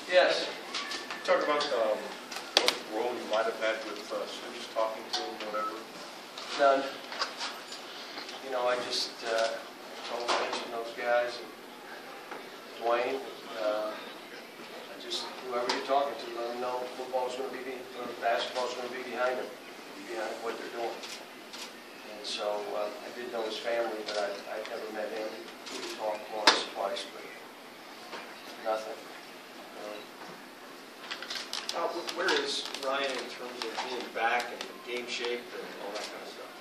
Yes. Talk about what role you might have had with students, talking to them, whatever. None. You know, I just told mention those guys and Dwayne. Whoever you're talking to, let them know football's going to be, basketball's going to be behind them, behind what they're doing. And so I did know his family, but I'd never met him. We talked once or twice, but nothing. Where is Ryan in terms of being back and game shape and all that kind of stuff?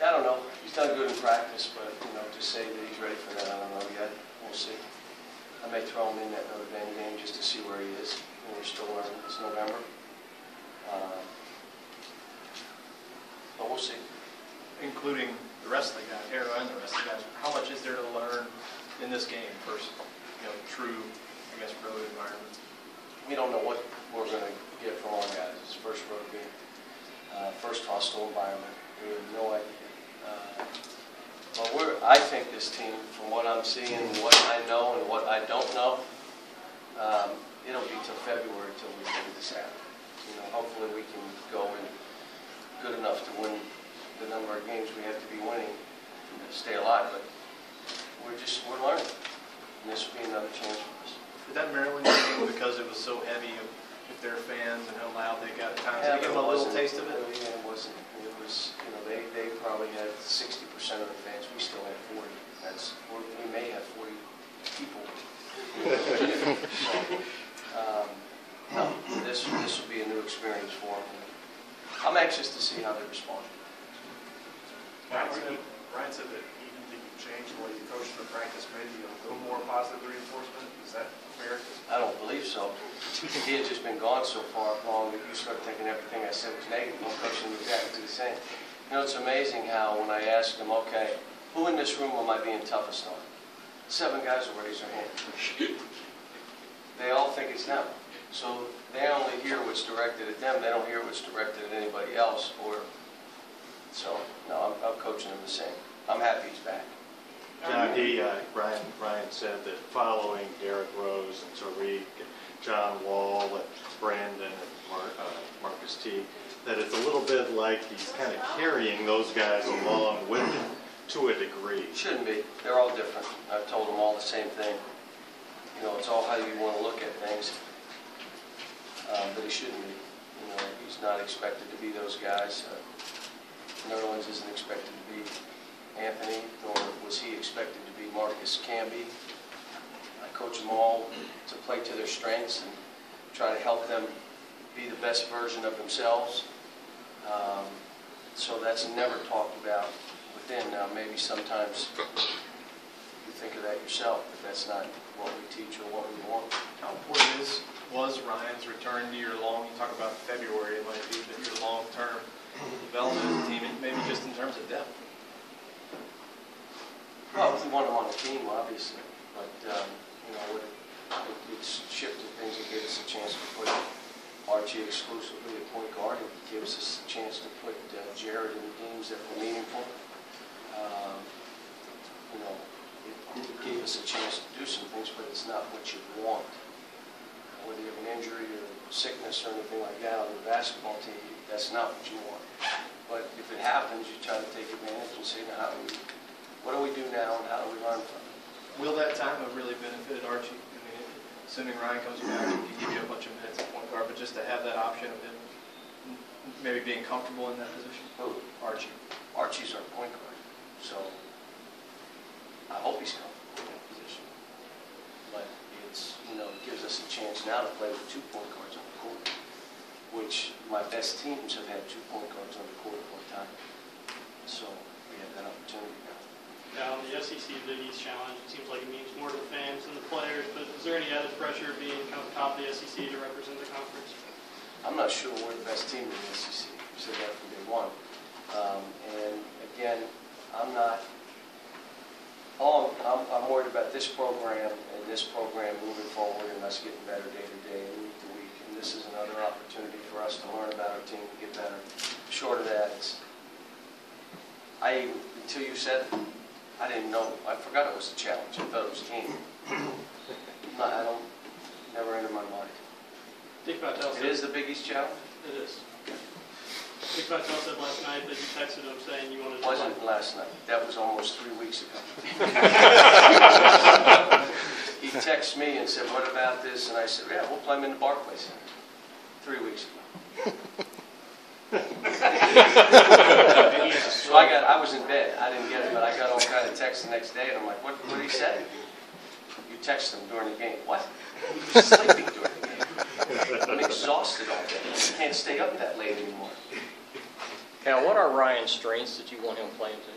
I don't know. He's done good in practice, but to say that he's ready for that, I don't know yet. We'll see. I may throw him in that Notre Dame game just to see where he is. We're still learning. It's November. But we'll see. Including the rest of the guys, Harrow and the rest of the guys, how much is there to learn in this game versus, true, I guess, road environment? We don't know what we're going to get from our guys. It's first road game, first hostile environment. We have no idea. But I think this team, from what I'm seeing, what I know and what I don't know, it'll be till February till we figure this out. Hopefully we can go in good enough to win the number of games we have to be winning to stay alive. But we're learning, and this will be another chance for us. Did that Maryland game, because it was so heavy with their fans and how loud they got at times, did you give them a little taste of it? Yeah, it wasn't. It was, they probably had 60% of the fans. We still had 40. We may have 40 people. No, this will be a new experience for them. I'm anxious to see how they respond. Ryan said that he didn't think you changed the way you coached for practice, maybe a little more positive reinforcement. Is that fair? I don't believe so. He had just been gone so far long that you start thinking everything I said was negative. I'm coaching exactly the same. It's amazing how when I ask them, okay, who in this room am I being toughest on? 7 guys will raise their hand. They all think it's them. So they only hear what's directed at them. They don't hear what's directed at anybody else. So, no, I'm coaching him the same. I'm happy he's back. Ryan said that following Derrick Rose and Tariq and John Wall and Brandon and Marcus T, that it's a little bit like he's kind of carrying those guys along with him to a degree. Shouldn't be. They're all different. I've told them all the same thing. It's all how you want to look at things. But he shouldn't be. He's not expected to be those guys. Nerlens isn't expected to be Anthony, nor was he expected to be Marcus Camby. I coach them all to play to their strengths and try to help them be the best version of themselves. So that's never talked about within. Now, maybe sometimes you think of that yourself, but that's not what we teach or what we want. How important was Ryan's return to you talk about February, it might be, but your long-term development of the team, maybe just in terms of depth? Well, we want him on the team, obviously, but it's shifted things. It gave us a chance to put Archie exclusively at point guard. It gives us a chance to put Jared in games that were meaningful. It gave us a chance to do some things, but it's not what you want. Whether you have an injury or sickness or anything like that on the basketball team, that's not what you want. But if it happens, you try to take advantage and say, now, what do we do now and how do we learn from it? Will that time have really benefited Archie? Assuming Ryan comes back, he can give you a bunch of minutes at point guard, but just to have that option of him maybe being comfortable in that position? Who? Archie. Archie's our point guard, so I hope he's comfortable in that position. But it gives us a chance now to play with 2 point guards on the court, which my best teams have had 2 point guards on the court at one time. So we have that opportunity now. Now, the SEC Big East Challenge, it seems like it means more to the fans than the players, but is there any added pressure being kind of top of the SEC to represent the conference? I'm not sure we're the best team in the SEC. We said that from day one. And again, I'm worried about this program and this program moving forward and us getting better day to day and week to week. And this is another opportunity for us to learn about our team and get better. Short of that, until you said, I didn't know. I forgot it was a challenge. I thought it was a game. Never entered my mind. Dick Vitale It said is the Big East Challenge? it is. Dick Vitale said last night that you texted him saying you wanted It to wasn't last night. That was almost 3 weeks ago. He texted me and said, what about this? And I said, yeah, we'll play him in the Barclays Center. 3 weeks ago. So I was in bed. I didn't get it, but I got all kind of texts the next day, and I'm like, what did he say? You text him during the game. What? He was sleeping during the game. I'm exhausted all day. I can't stay up that late anymore. Cal, what are Ryan's strengths that you want him playing to?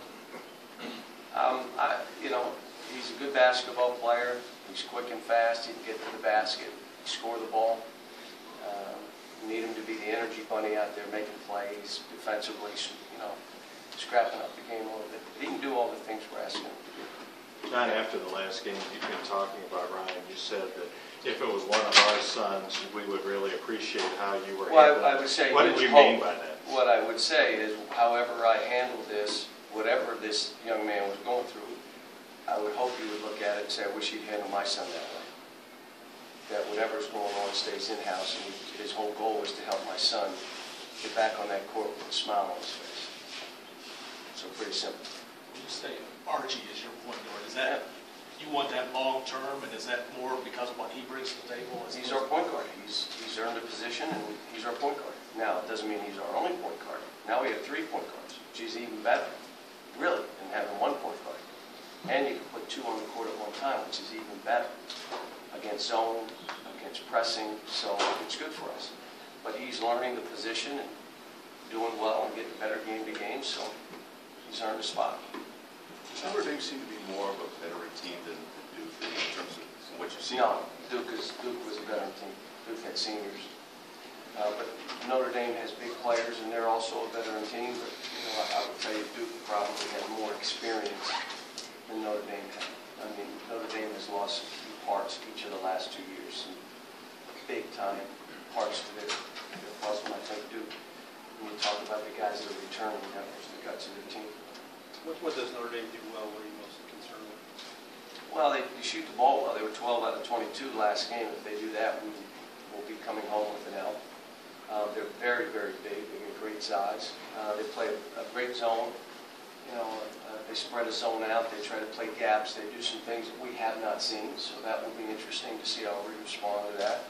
He's a good basketball player. He's quick and fast. He can get to the basket, score the ball. You need him to be the energy bunny out there making plays defensively, scrapping up the game a little bit. But he can do all the things we're asking him to do. John, after the last game, you've been talking about Ryan. You said that if it was one of our sons, we would really appreciate how you were handling. Well, I would say, what did you mean by that? What I would say is, however I handle this, whatever this young man was going through, I would hope he would look at it and say, I wish he'd handle my son that way. That whatever's going on stays in-house, and his whole goal is to help my son get back on that court with a smile on his face. So pretty simple. When you say Archie is your point guard, is that, you want that long-term, and is that more because of what he brings to the table? He's our point guard. He's earned a position, and he's our point guard. Now, it doesn't mean he's our only point guard. Now we have 3 point guards, which is even better, really, than having 1 point guard. And you can put 2 on the court at one time, which is even better. Against zone, against pressing, so it's good for us. But he's learning the position and doing well and getting better game to game, so he's earned a spot. Notre Dame seemed to be more of a veteran team than Duke in terms of what you've seen. No, Duke was a veteran team. Duke had seniors. But Notre Dame has big players, and they're also a veteran team. But I would tell you Duke probably had more experience than Notre Dame had. I mean, Notre Dame has lost a few parts each of the last 2 years, some big-time parts to their puzzle. I think Duke, when you talk about the guys that are returning, that was the guts of their team. What does Notre Dame do well? What are you most concerned with? Well, they shoot the ball well. They were 12 out of 22 last game. If they do that, we'll be coming home with an L. They're very, very big. They get great size. They play a great zone. They spread a zone out. They try to play gaps. They do some things that we have not seen. So that will be interesting to see how we respond to that.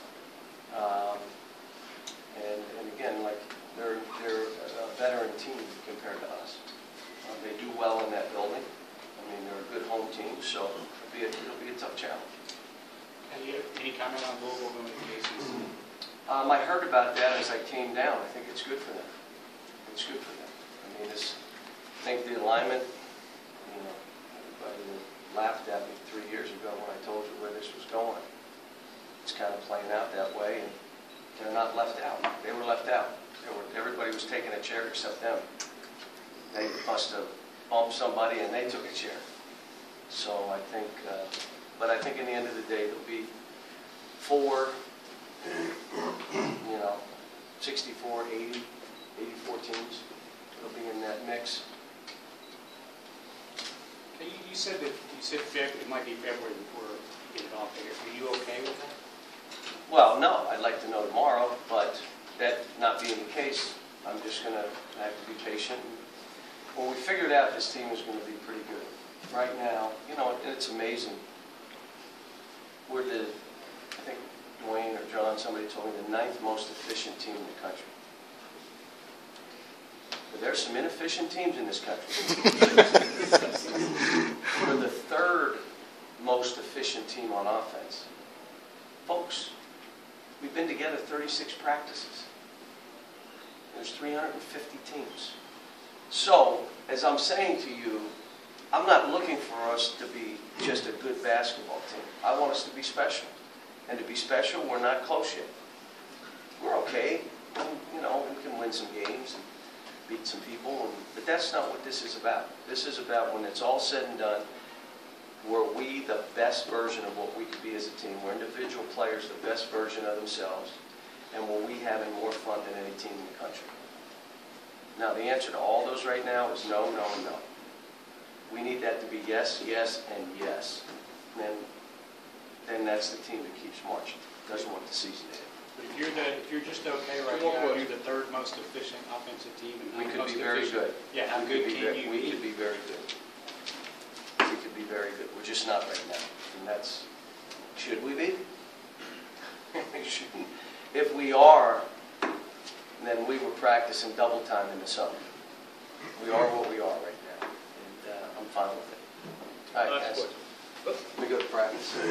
And again, like they're a veteran team compared to us. They do well in that building. I mean, they're a good home team, so it'll be a tough challenge. Any comment on Louisville going to cases? I heard about that as I came down. I think it's good for them. It's good for them. I mean, I think the alignment, everybody laughed at me 3 years ago when I told you where this was going. It's kind of playing out that way, and they're not left out. They were left out. Everybody was taking a chair except them. They must have bumped somebody and they took a chair. So I think, but I think in the end of the day, there'll be 64, 80, 84 teams. It'll be in that mix. You said it might be February before you get it off there. Are you okay with that? Well, no, I'd like to know tomorrow, but that not being the case, I'm just going to have to be patient. When we figured out this team is going to be pretty good. Right now, it's amazing. We're I think Dwayne or John, somebody told me, the 9th most efficient team in the country. But there's some inefficient teams in this country. We're the 3rd most efficient team on offense. Folks, we've been together 36 practices. There's 350 teams. So, as I'm saying to you, I'm not looking for us to be just a good basketball team. I want us to be special. And to be special, we're not close yet. We're okay. We can win some games and beat some people. But that's not what this is about. This is about when it's all said and done, were we the best version of what we could be as a team? Were individual players the best version of themselves? And were we having more fun than any team in the country? Now, the answer to all those right now is no, no, and no. We need that to be yes, yes, and yes. And then that's the team that keeps marching. doesn't want the season to end. But if you're just okay right now, you're the third most efficient offensive team. And We not could most be very efficient. good. Yeah, how We good could be can ve- you We be? could be very good. We could be very good. We're just not right now. And that's, should we be? We shouldn't. If we are, then we were practicing double time in the summer. We are what we are right now. And I'm fine with it. All right, Last guys. question. We go to practice.